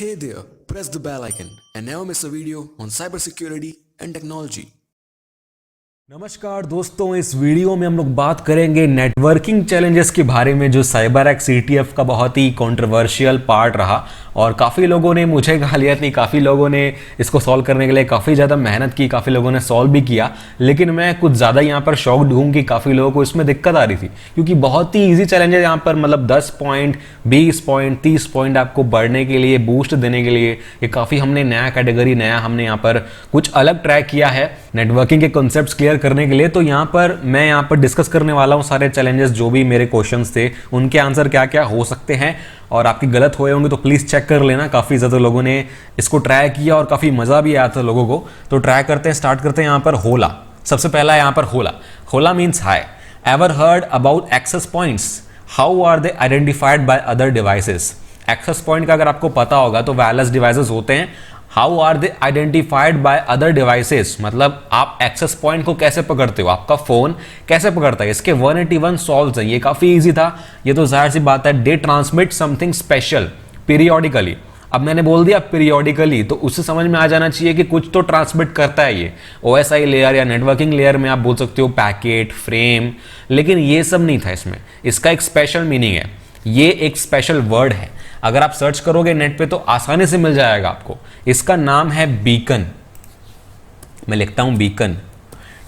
Hey there, press the bell icon and never miss a video on cybersecurity and technology. नमस्कार दोस्तों, इस video में हम लोग बात करेंगे नेटवर्किंग चैलेंजेस के बारे में जो CyberArk CTF का बहुत ही कंट्रोवर्शियल पार्ट रहा और काफ़ी लोगों ने मुझे गालियाँ दी, काफ़ी लोगों ने इसको सॉल्व करने के लिए काफ़ी ज़्यादा मेहनत की, काफ़ी लोगों ने सॉल्व भी किया। लेकिन मैं कुछ ज़्यादा यहाँ पर शॉक्ड हूँ कि काफ़ी लोगों को इसमें दिक्कत आ रही थी, क्योंकि बहुत ही ईजी चैलेंज है। यहाँ पर मतलब 10 पॉइंट, 20 पॉइंट, 30 पॉइंट आपको बढ़ने के लिए, बूस्ट देने के लिए ये काफ़ी हमने नया कैटेगरी, नया हमने यहाँ पर कुछ अलग ट्रैक किया है नेटवर्किंग के कॉन्सेप्ट्स क्लियर करने के लिए। तो मैं यहाँ पर डिस्कस करने वाला हूँ सारे चैलेंजेस, जो भी मेरे क्वेश्चंस थे उनके आंसर क्या क्या हो सकते हैं, और आपके गलत हुए होंगे तो प्लीज़ चेक कर लेना। काफ़ी ज़्यादा लोगों ने इसको ट्राई किया और काफ़ी मज़ा भी आया था लोगों को। तो ट्राई करते हैं, स्टार्ट करते हैं। यहाँ पर होला, सबसे पहला यहाँ पर होला means hi. Ever heard about access points, how are they identified by other devices. Access point का अगर आपको पता होगा तो वायरलेस डिवाइसेस होते हैं। How are they identified by other devices, मतलब आप एक्सेस पॉइंट को कैसे पकड़ते हो, आपका फोन कैसे पकड़ता है। इसके 181 सॉल्व्स हैं, ये काफी इजी था। ये तो जाहिर सी बात है, दे ट्रांसमिट समथिंग स्पेशल पीरियोडिकली। अब मैंने बोल दिया पीरियोडिकली, तो उससे समझ में आ जाना चाहिए कि कुछ तो ट्रांसमिट करता है ये। OSI लेयर या नेटवर्किंग लेयर में आप बोल सकते हो पैकेट, फ्रेम, लेकिन ये सब नहीं था इसमें। इसका एक स्पेशल मीनिंग है, ये एक स्पेशल वर्ड है। अगर आप सर्च करोगे नेट पे तो आसानी से मिल जाएगा आपको। इसका नाम है बीकन। मैं लिखता हूं बीकन।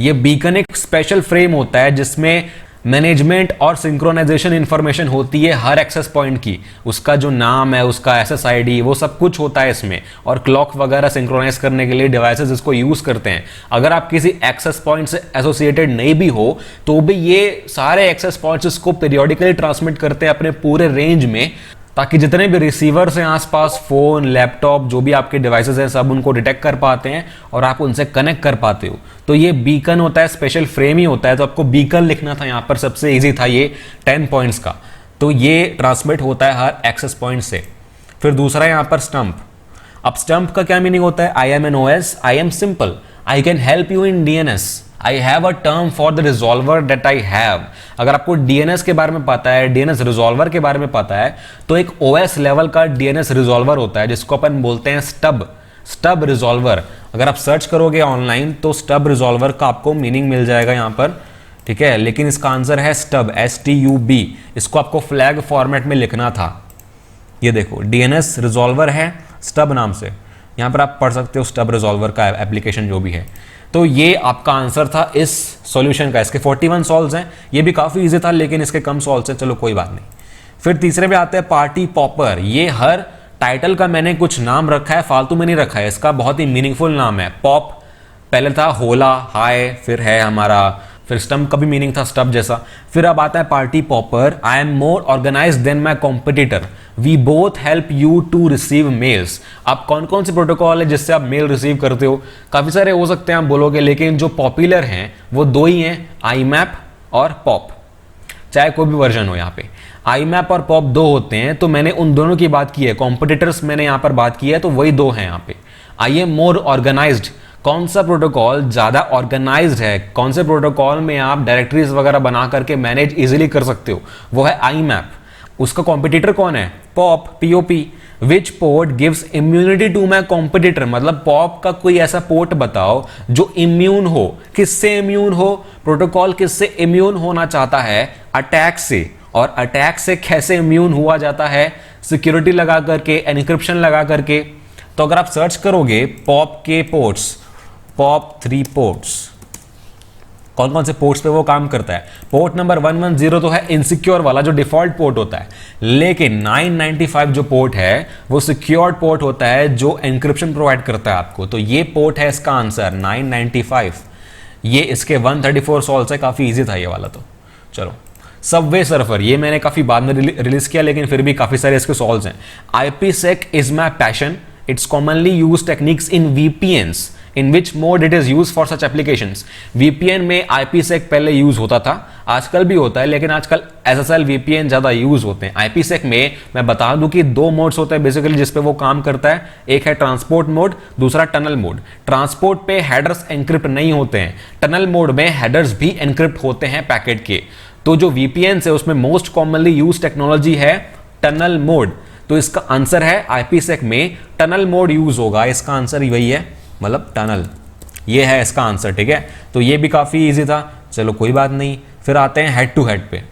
ये बीकन एक स्पेशल फ्रेम होता है जिसमें मैनेजमेंट और सिंक्रोनाइजेशन इंफॉर्मेशन होती है हर एक्सेस पॉइंट की। उसका जो नाम है, उसका SSID, वो सब कुछ होता है इसमें। और क्लॉक वगैरह सिंक्रोनाइज करने के लिए डिवाइसेस इसको यूज करते हैं। अगर आप किसी एक्सेस पॉइंट से एसोसिएटेड नहीं भी हो तो भी ये सारे एक्सेस पॉइंट्स इसको पीरियोडिकली ट्रांसमिट करते हैं अपने पूरे रेंज में, ताकि जितने भी रिसीवर्स हैं आसपास, फोन, लैपटॉप, जो भी आपके डिवाइसेस हैं, सब उनको डिटेक्ट कर पाते हैं और आप उनसे कनेक्ट कर पाते हो। तो ये बीकन होता है, स्पेशल फ्रेम ही होता है। तो आपको बीकन लिखना था यहाँ पर, सबसे इजी था ये 10 पॉइंट्स का। तो ये ट्रांसमिट होता है हर एक्सेस पॉइंट से। फिर दूसरा यहाँ पर स्टंप। अब स्टंप का क्या मीनिंग होता है? I am an OS, I am simple, I can help you in DNS, I have a term for the resolver that I have। अगर आपको DNS के बारे में पता है, DNS रिजॉल्वर के बारे में पता है, तो एक OS लेवल का DNS रिजॉल्वर होता है जिसको अपन बोलते हैं स्टब रिजॉल्वर। अगर आप सर्च करोगे ऑनलाइन तो स्टब रिजॉल्वर का आपको मीनिंग मिल जाएगा यहाँ पर, ठीक है। लेकिन इसका आंसर है स्टब, STUB। इसको आपको फ्लैग फॉर्मेट में लिखना था। ये देखो, DNS रिजॉल्वर है स्टब नाम से। यहाँ पर आप पढ़ सकते हो स्टब रिजॉल्वर का एप्लीकेशन जो भी है। तो ये आपका आंसर था इस सॉल्यूशन का। इसके 41 सॉल्व्स हैं। ये भी काफ़ी इजी था, लेकिन इसके कम सॉल्व्स हैं, चलो कोई बात नहीं। फिर तीसरे पे आते हैं पार्टी पॉपर। ये हर टाइटल का मैंने कुछ नाम रखा है, फालतू में नहीं रखा है। इसका बहुत ही मीनिंगफुल नाम है। पॉप पहले था, होला, हाय, फिर है हमारा, फिर स्टम्प का भी मीनिंग था स्टब जैसा। फिर अब आता है party popper. I am more organised than my competitor, we both help you to receive mails. अब कौन कौन से प्रोटोकॉल है जिससे आप मेल रिसीव करते हो? काफी सारे हो सकते हैं आप बोलोगे, लेकिन जो पॉपुलर हैं वो दो ही हैं, IMAP और पॉप। चाहे कोई भी वर्जन हो, यहाँ पे IMAP और पॉप दो होते हैं। तो मैंने उन दोनों की बात की है, कॉम्पिटिटर्स मैंने यहाँ पर बात की है, तो वही दो हैं यहाँ पे। आई एम मोर ऑर्गेनाइज्ड, कौन सा प्रोटोकॉल ज्यादा ऑर्गेनाइज्ड है, कौन से प्रोटोकॉल में आप डायरेक्टरीज वगैरह बना करके मैनेज इजीली कर सकते हो, वो है IMAP। उसका कॉम्पिटिटर कौन है? POP, POP। Which port gives immunity to my competitor, मतलब पॉप का कोई ऐसा पोर्ट बताओ जो इम्यून हो। किससे इम्यून हो? प्रोटोकॉल किससे इम्यून होना चाहता है? अटैक से। और अटैक से कैसे इम्यून हुआ जाता है? सिक्योरिटी लगा करके, एनक्रिप्शन लगा करके। तो अगर आप सर्च करोगे पॉप के पोर्ट्स, पॉप 3 पोर्ट्स, कौन कौन से पोर्ट्स पे वो काम करता है? पोर्ट नंबर 110 तो है इनसिक्योर वाला, जो डिफॉल्ट पोर्ट होता है। लेकिन 995 जो पोर्ट है वो सिक्योर्ड पोर्ट होता है, जो एनक्रिप्शन प्रोवाइड करता है आपको। तो ये पोर्ट है इसका आंसर 995। ये इसके 134 सॉल्व्स है, काफी इजी था ये वाला। तो चलो, सबवे सर्फर, ये मैंने काफी बाद में रिलीज किया, लेकिन फिर भी काफी सारे इसके सॉल्व्स हैं। IPsec is my passion, it's commonly used techniques in VPNs, in which mode it is use for such applications. VPN में IPsec पहले यूज होता था, आजकल भी होता है, लेकिन आजकल SSL VPN ज्यादा यूज होते हैं। IPsec में मैं बता दूं कि दो मोड्स होते हैं बेसिकली जिसपे वो काम करता है। एक है ट्रांसपोर्ट मोड, दूसरा टनल मोड। ट्रांसपोर्ट पे हेडर्स एनक्रिप्ट नहीं होते हैं, टनल मोड में हेडर्स भी एनक्रिप्ट होते हैं पैकेट के। तो जो VPN है उसमें मोस्ट कॉमनली यूज टेक्नोलॉजी है टनल मोड। तो इसका आंसर है IPsec में टनल मोड यूज होगा, इसका आंसर वही है, मतलब टनल, ये है इसका आंसर, ठीक है। तो ये भी काफ़ी ईजी था, चलो कोई बात नहीं। फिर आते हैं हेड टू हेड पे,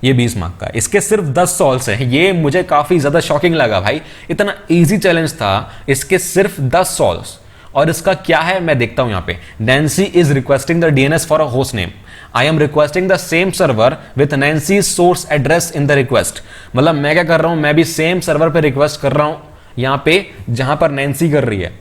ये 20 मार्क का, इसके सिर्फ 10 सॉल्व्स हैं। ये मुझे काफ़ी ज़्यादा शॉकिंग लगा भाई, इतना ईजी चैलेंज था, इसके सिर्फ 10 सॉल्व्स। और इसका क्या है मैं देखता हूं यहां पे, Nancy is requesting the DNS for a host name, I am requesting the same server with Nancy source address in the request. मतलब मैं क्या कर रहा हूं, मैं भी सेम सर्वर पे रिक्वेस्ट कर रहा हूं यहां पे जहां पर नैन्सी कर रही है,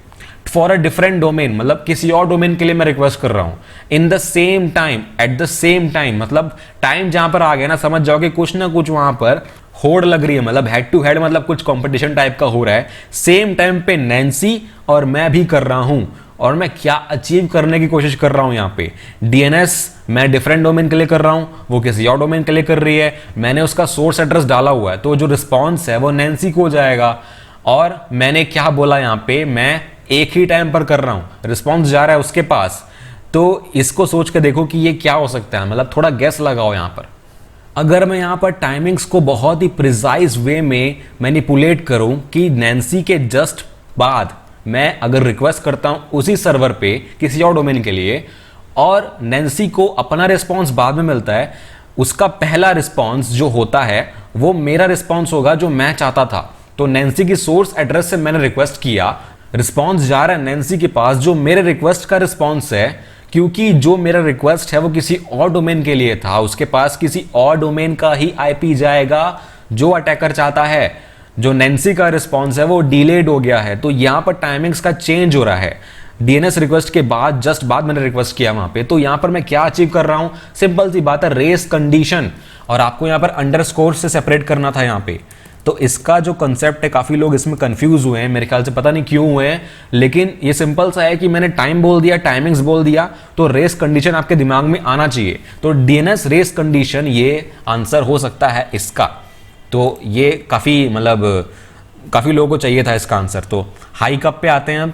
फॉर अ डिफरेंट डोमेन, मतलब किसी और डोमेन के लिए मैं रिक्वेस्ट कर रहा हूं, in the same time, at the same time, मतलब टाइम जहां पर आ गया ना, समझ जाओ कि कुछ ना कुछ वहां पर होड़ लग रही है, मतलब हेड टू हेड, मतलब कुछ कंपटीशन टाइप का हो रहा है। सेम टाइम पे नैन्सी और मैं भी कर रहा हूं, और मैं क्या अचीव करने की कोशिश कर रहा हूं यहां पे, DNS मैं डिफरेंट डोमेन के लिए कर रहा हूं, वो किसी और डोमेन के लिए कर रही है, मैंने उसका सोर्स एड्रेस डाला हुआ है, तो जो रिस्पॉन्स है वो नैन्सी को हो जाएगा। और मैंने क्या बोला यहां पे, मैं एक ही टाइम पर कर रहा हूं, रिस्पॉन्स जा रहा है उसके पास। तो इसको सोच के देखो कि ये क्या हो सकता है, मतलब थोड़ा गैस लगाओ यहां पर। अगर मैं यहां पर टाइमिंग्स को बहुत ही प्रिसाइज वे में मैनिपुलेट करूं कि नैन्सी के जस्ट बाद मैं अगर रिक्वेस्ट करता हूं उसी सर्वर पे किसी और डोमेन के लिए, और नैन्सी को अपना रिस्पॉन्स बाद में मिलता है, उसका पहला रिस्पॉन्स जो होता है वो मेरा रिस्पॉन्स होगा जो मैं चाहता था। तो नैन्सी की सोर्स एड्रेस से मैंने रिक्वेस्ट किया, रिस्पॉन्स जा रहा है नैन्सी के पास जो मेरे रिक्वेस्ट का रिस्पॉन्स है, क्योंकि जो मेरा रिक्वेस्ट है वो किसी और डोमेन के लिए था, उसके पास किसी और डोमेन का ही IP जाएगा जो अटैकर चाहता है। जो नैन्सी का रिस्पॉन्स है वो डिलेड हो गया है, तो यहां पर टाइमिंग्स का चेंज हो रहा है। DNS रिक्वेस्ट के बाद जस्ट बाद मैंने रिक्वेस्ट किया वहां पे, तो यहां पर मैं क्या अचीव कर रहा हूं, सिंपल सी बात है, रेस कंडीशन, और आपको यहां पर अंडरस्कोर से सेपरेट करना था यहां पे। तो इसका जो कंसेप्ट है, काफी लोग इसमें कंफ्यूज हुए हैं, मेरे ख्याल से पता नहीं क्यों हुए हैं, लेकिन ये सिंपल सा है कि मैंने टाइम बोल दिया, टाइमिंग्स बोल दिया, तो रेस कंडीशन आपके दिमाग में आना चाहिए। तो DNS रेस कंडीशन ये आंसर हो सकता है इसका। तो ये काफी मतलब काफी लोगों को चाहिए था इसका आंसर। तो हाई कप पे आते हैं हम।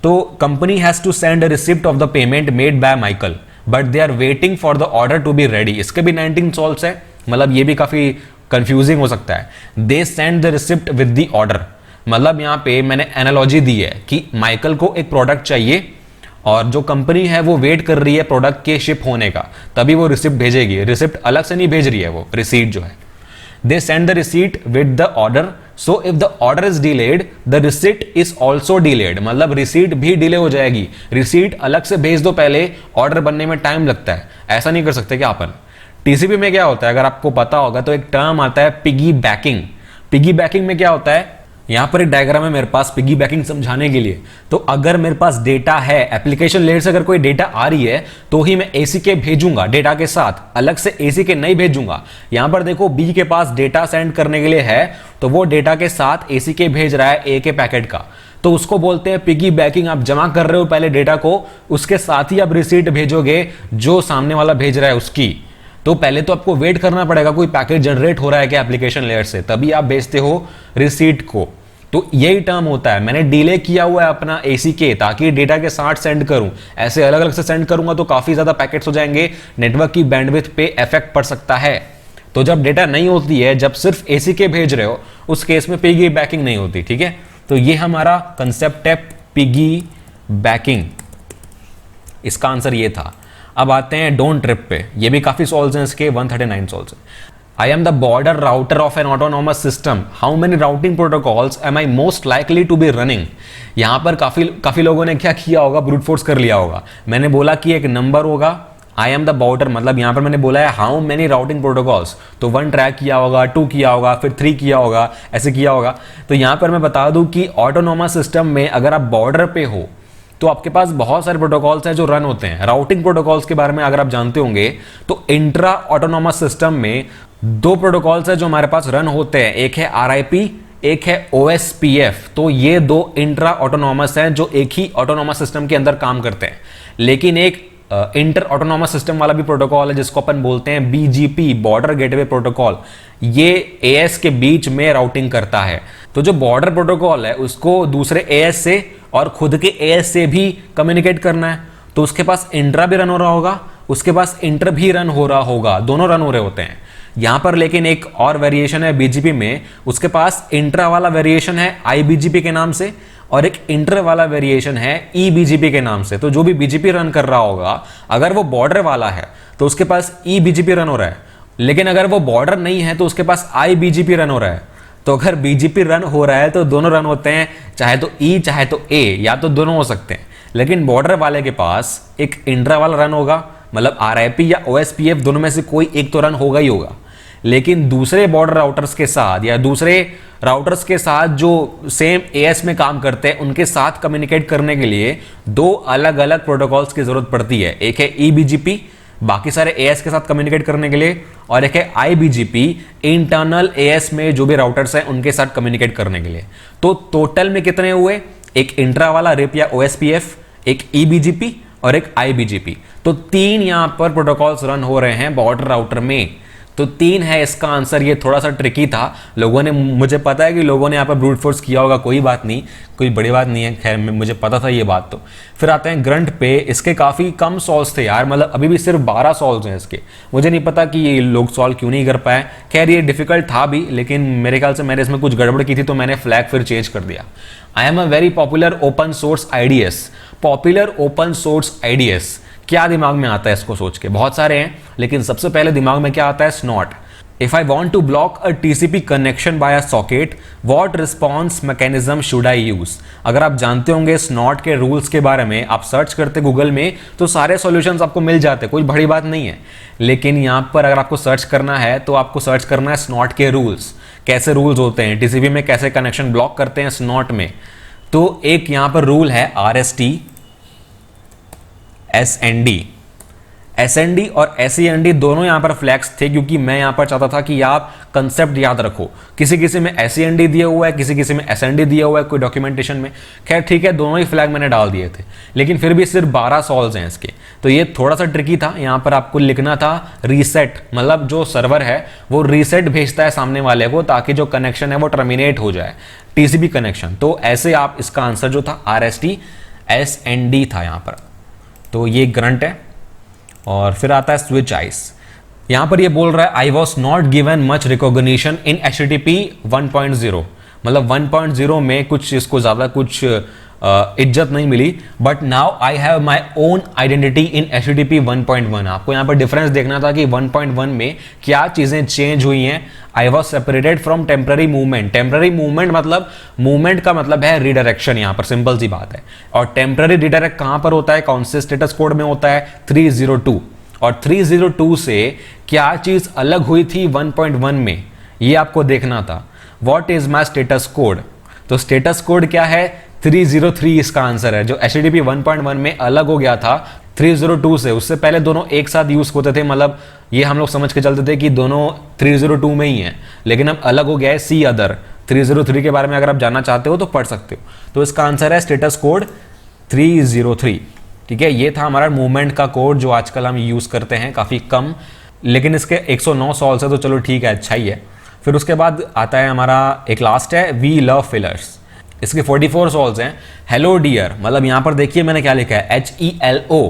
तो company has to send a receipt of the payment made by Michael but they are waiting for the order to be ready. इसके भी 19 सॉल्व्स है, मतलब ये भी काफी कंफ्यूजिंग हो सकता है। They send the receipt with the order, मतलब यहां पे मैंने एनालॉजी दी है कि माइकल को एक प्रोडक्ट चाहिए और जो कंपनी है वो वेट कर रही है प्रोडक्ट के शिप होने का, तभी वो रिसिप्ट भेजेगी। रिसिप्ट अलग से नहीं भेज रही है, वो रिसीट जो है। They send the receipt with the order, so if the order is delayed the receipt is also delayed, मतलब रिसीट भी डिले हो जाएगी। रिसीट अलग से भेज दो पहले, ऑर्डर बनने में टाइम लगता है, ऐसा नहीं कर सकते क्या अपन। TCP में क्या होता है, अगर आपको पता होगा तो एक टर्म आता है पिगी बैकिंग। पिगी बैकिंग में क्या होता है, यहां पर एक डायग्राम है मेरे पास पिगी बैकिंग समझाने के लिए। तो अगर मेरे पास डेटा है, एप्लीकेशन लेयर से अगर कोई डेटा आ रही है तो ही मैं ACK भेजूंगा डेटा के साथ, अलग से ACK नहीं भेजूंगा। यहां पर देखो B के पास डेटा सेंड करने के लिए है, तो वो डेटा के साथ ACK भेज रहा है A के पैकेट का, तो उसको बोलते हैं पिगी बैकिंग। आप जमा कर रहे हो पहले डेटा को, उसके साथ ही आप रिसीट भेजोगे जो सामने वाला भेज रहा है उसकी। तो पहले तो आपको वेट करना पड़ेगा कोई पैकेट जनरेट हो रहा है क्या एप्लीकेशन लेयर से, तभी आप भेजते हो रिसीट को। तो यही टर्म होता है, मैंने डिले किया हुआ है अपना ACK ताकि डेटा के साथ सेंड करूं। ऐसे अलग अलग से सेंड करूंगा तो काफी ज्यादा पैकेट्स हो जाएंगे, नेटवर्क की बैंडविड्थ पे इफेक्ट पड़ सकता है। तो जब डेटा नहीं होती है, जब सिर्फ ACK भेज रहे हो, उस केस में पिगी बैकिंग नहीं होती, ठीक है। तो ये हमारा कंसेप्ट है पिगी बैकिंग, इसका आंसर ये था। अब आते हैं डोंट ट्रिप पे, ये भी काफी सॉल्व्स हैं इसके, 139 सॉल्व्स हैं। I am the border router of an autonomous system, how many routing protocols am I most likely to be running. यहां पर काफी लोगों ने क्या किया होगा, ब्रूट फोर्स कर लिया होगा। मैंने बोला कि एक नंबर होगा, आई एम द बॉर्डर, मतलब यहां पर मैंने बोला है हाउ मेनी राउटिंग प्रोटोकॉल्स, तो 1 ट्रैक किया होगा, 2 किया होगा, फिर 3 किया होगा, ऐसे किया होगा। तो यहां पर मैं बता दूं कि ऑटोनोमस सिस्टम में अगर आप बॉर्डर पे हो तो आपके पास बहुत सारे प्रोटोकॉल्स हैं जो रन होते हैं। राउटिंग प्रोटोकॉल्स के बारे में अगर आप जानते होंगे तो इंट्रा ऑटोनोमस सिस्टम में 2 प्रोटोकॉल्स हैं जो हमारे पास रन होते हैं, एक है RIP, एक है OSPF। तो ये 2 इंट्रा ऑटोनोमस हैं जो एक ही ऑटोनोमस सिस्टम के अंदर काम करते हैं। लेकिन एक इंटर ऑटोनोमस सिस्टम वाला भी प्रोटोकॉल है जिसको अपन बोलते हैं BGP, बॉर्डर गेटवे प्रोटोकॉल। ये AS के बीच में राउटिंग करता है। तो जो बॉर्डर प्रोटोकॉल है उसको दूसरे AS से और खुद के AS से भी कम्युनिकेट करना है, तो उसके पास इंट्रा भी रन हो रहा होगा, उसके पास इंटर भी रन हो रहा होगा, दोनों रन हो रहे होते हैं। यहाँ पर लेकिन एक और वेरिएशन है बीजीपी में, उसके पास इंट्रा वाला वेरिएशन है आईबीजीपी के नाम से और एक इंटर वाला वेरिएशन है ईबीजीपी के नाम से। तो जो भी बीजीपी रन कर रहा होगा, अगर वो बॉर्डर वाला है तो उसके पास ईबीजीपी रन हो रहा है, लेकिन अगर वो बॉर्डर नहीं है तो उसके पास आईबीजीपी रन हो रहा है। तो अगर बीजीपी रन हो रहा है तो दोनों रन होते हैं, चाहे तो ई चाहे तो ए, या तो दोनों हो सकते हैं। लेकिन बॉर्डर वाले के पास एक इंट्रा वाला रन होगा, मतलब आरआईपी या ओएसपीएफ दोनों में से कोई एक तो रन होगा ही होगा। लेकिन दूसरे बॉर्डर राउटर्स के साथ या दूसरे राउटर्स के साथ जो सेम एएस में काम करते हैं, उनके साथ कम्युनिकेट करने के लिए दो अलग अलग प्रोटोकॉल्स की जरूरत पड़ती है। एक है ईबीजीपी बाकी सारे एएस के साथ कम्युनिकेट करने के लिए, और एक है आईबीजीपी इंटरनल एएस में जो भी राउटर्स हैं उनके साथ कम्युनिकेट करने के लिए। तो टोटल में कितने हुए, एक इंट्रा वाला रिप या ओएसपीएफ, एक ईबीजीपी और एक आईबीजीपी। तो 3 यहां पर प्रोटोकॉल्स रन हो रहे हैं बॉर्डर राउटर में। तो 3 है इसका आंसर। ये थोड़ा सा ट्रिकी था, लोगों ने, मुझे पता है कि लोगों ने यहाँ पर ब्रूट फोर्स किया होगा, कोई बात नहीं, कोई बड़ी बात नहीं है, खैर मुझे पता था ये बात। तो फिर आते हैं ग्रंट पे। इसके काफ़ी कम सॉल्व्स थे यार, मतलब अभी भी सिर्फ 12 सॉल्व्स हैं इसके। मुझे नहीं पता कि ये लोग सॉल्व क्यों नहीं कर पाए। खैर ये डिफिकल्ट था भी, लेकिन मेरे ख्याल से मैंने इसमें कुछ गड़बड़ की थी तो मैंने फ्लैग फिर चेंज कर दिया। I am a very popular open source IDs. Popular open source IDs क्या दिमाग में आता है इसको सोच के? बहुत सारे हैं, लेकिन सबसे पहले दिमाग में क्या आता है? Snort. If I want to block a TCP connection by a socket, what response mechanism should I use? अगर आप जानते होंगे स्नॉट के रूल्स के बारे में, आप सर्च करते गूगल में तो सारे सॉल्यूशंस आपको मिल जाते, कोई बड़ी बात नहीं है। लेकिन यहाँ पर अगर आपको सर्च करना है तो आपको सर्च करना है स्नॉट के रूल्स, कैसे रूल्स होते हैं टीसीपी में, कैसे कनेक्शन ब्लॉक करते हैं स्नॉट में। तो एक यहाँ पर रूल है RST, SND और SEND दोनों यहां पर फ्लैग्स थे, क्योंकि मैं यहां पर चाहता था कि आप कंसेप्ट याद रखो। किसी किसी में SEND दिया हुआ है, किसी किसी में SND दिया हुआ है कोई डॉक्यूमेंटेशन में। खैर ठीक है, दोनों ही फ्लैग मैंने डाल दिए थे, लेकिन फिर भी सिर्फ 12 सॉल्व्स हैं इसके। तो ये थोड़ा सा ट्रिकी था। यहां पर आपको लिखना था रीसेट, मतलब जो सर्वर है वो रीसेट भेजता है सामने वाले को, ताकि जो कनेक्शन है वो टर्मिनेट हो जाए, टीसीपी कनेक्शन। तो ऐसे आप इसका आंसर जो था RST SND था यहां पर। तो ये ग्रंट है। और फिर आता है स्विच आइस। यहां पर ये बोल रहा है I was not given much recognition in HTTP 1.0, मतलब 1.0 में कुछ इसको ज़्यादा कुछ इज्जत नहीं मिली। But now I have my own identity in HTTP 1.1। आपको यहाँ पर डिफरेंस देखना था कि 1.1 में क्या चीज़ें चेंज हुई हैं। I was separated from temporary movement. Temporary movement मतलब, मूवमेंट का मतलब है रिडायरेक्शन, यहाँ पर सिंपल सी बात है। और टेम्पररी रिडायरेक्ट कहाँ पर होता है, कौन से स्टेटस कोड में होता है? 302। और 302 से क्या चीज़ अलग हुई थी 1.1 में, ये आपको देखना था। What is my status code? तो स्टेटस कोड क्या है? 303 इसका आंसर है। जो HTTP 1.1 में अलग हो गया था 302 से, उससे पहले दोनों एक साथ यूज होते थे, मतलब ये हम लोग समझ के चलते थे कि दोनों 302 में ही हैं, लेकिन अब अलग हो गया है सी अदर। 303 के बारे में अगर आप जानना चाहते हो तो पढ़ सकते हो। तो इसका आंसर है स्टेटस कोड 303। ठीक है, ये था हमारा मूवमेंट का कोड जो आजकल हम यूज करते हैं काफी कम, लेकिन इसके 109 सॉल्व्स है, तो चलो ठीक है, अच्छा ही है। फिर उसके बाद आता है हमारा एक लास्ट है, वी लव फिलर्स। इसके 44 सॉल्व्स हैं। हेलो डियर, मतलब यहाँ पर देखिए मैंने क्या लिखा है, HELO।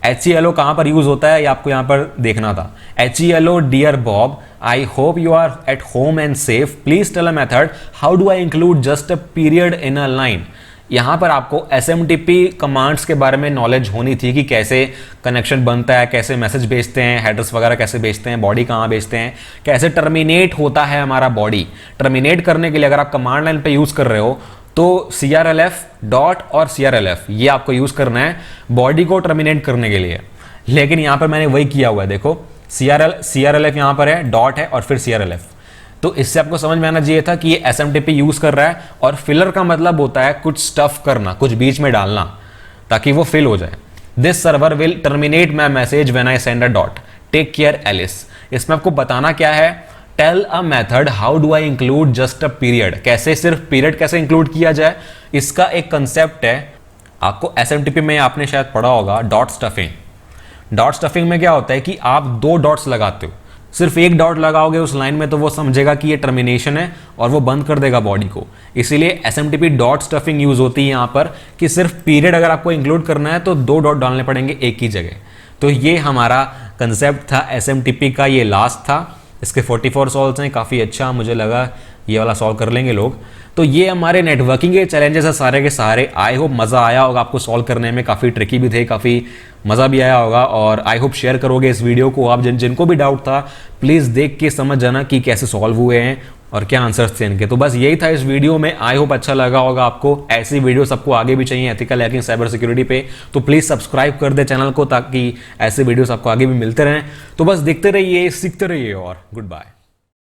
HELO कहाँ पर यूज होता है ये आपको यहाँ पर देखना था। HELO dear Bob, I hope you are at home and safe, please tell a method how do I include just a period in a line. यहाँ पर आपको SMTP कमांड्स के बारे में नॉलेज होनी थी कि कैसे कनेक्शन बनता है, कैसे मैसेज भेजते हैं, हेडर्स वगैरह कैसे भेजते हैं, बॉडी कहाँ भेजते हैं, कैसे टर्मिनेट होता है हमारा बॉडी। टर्मिनेट करने के लिए अगर आप कमांड लाइन पे यूज कर रहे हो तो CRLF डॉट और CRLF ये आपको यूज करना है बॉडी को टर्मिनेट करने के लिए। लेकिन यहाँ पर मैंने वही किया हुआ है, देखो CRLF यहाँ पर है, डॉट है और फिर CRLF। तो इससे आपको समझ में आना चाहिए था कि ये SMTP यूज कर रहा है, और फिलर का मतलब होता है कुछ स्टफ करना, कुछ बीच में डालना ताकि वो फिल हो जाए। This server will terminate my message when I send a dot, take care Alice. इसमें आपको बताना क्या है, tell a method how do I include just a period, कैसे सिर्फ पीरियड कैसे इंक्लूड किया जाए, इसका एक कंसेप्ट है। आपको SMTP में आपने शायद पढ़ा होगा डॉट स्टफिंग। डॉट स्टफिंग में क्या होता है कि आप 2 डॉट्स लगाते हो, सिर्फ एक डॉट लगाओगे उस लाइन में तो वो समझेगा कि ये टर्मिनेशन है और वो बंद कर देगा बॉडी को। इसीलिए SMTP डॉट स्टफिंग यूज होती है यहाँ पर कि सिर्फ पीरियड अगर आपको इंक्लूड करना है तो 2 डॉट डालने पड़ेंगे एक ही जगह। तो ये हमारा कंसेप्ट था SMTP का, ये लास्ट था। इसके 44 सॉल्व्स हैं, काफ़ी अच्छा मुझे लगा ये वाला सॉल्व कर लेंगे लोग। तो ये हमारे नेटवर्किंग के चैलेंजेस है सारे के सारे। आई होप मज़ा आया होगा आपको सॉल्व करने में, काफ़ी ट्रिकी भी थे, काफ़ी मज़ा भी आया होगा। और आई होप शेयर करोगे इस वीडियो को। आप जिनको भी डाउट था प्लीज़ देख के समझ जाना कि कैसे सॉल्व हुए हैं और क्या आंसर्स थे इनके। तो बस यही था इस वीडियो में। आई होप अच्छा लगा होगा आपको। ऐसी वीडियो सबको आगे भी चाहिए एथिकल हैकिंग साइबर सिक्योरिटी पे, तो प्लीज़ सब्सक्राइब कर दे चैनल को ताकि ऐसे वीडियोस आपको आगे भी मिलते रहें। तो बस देखते रहिए, सीखते रहिए और गुड बाय।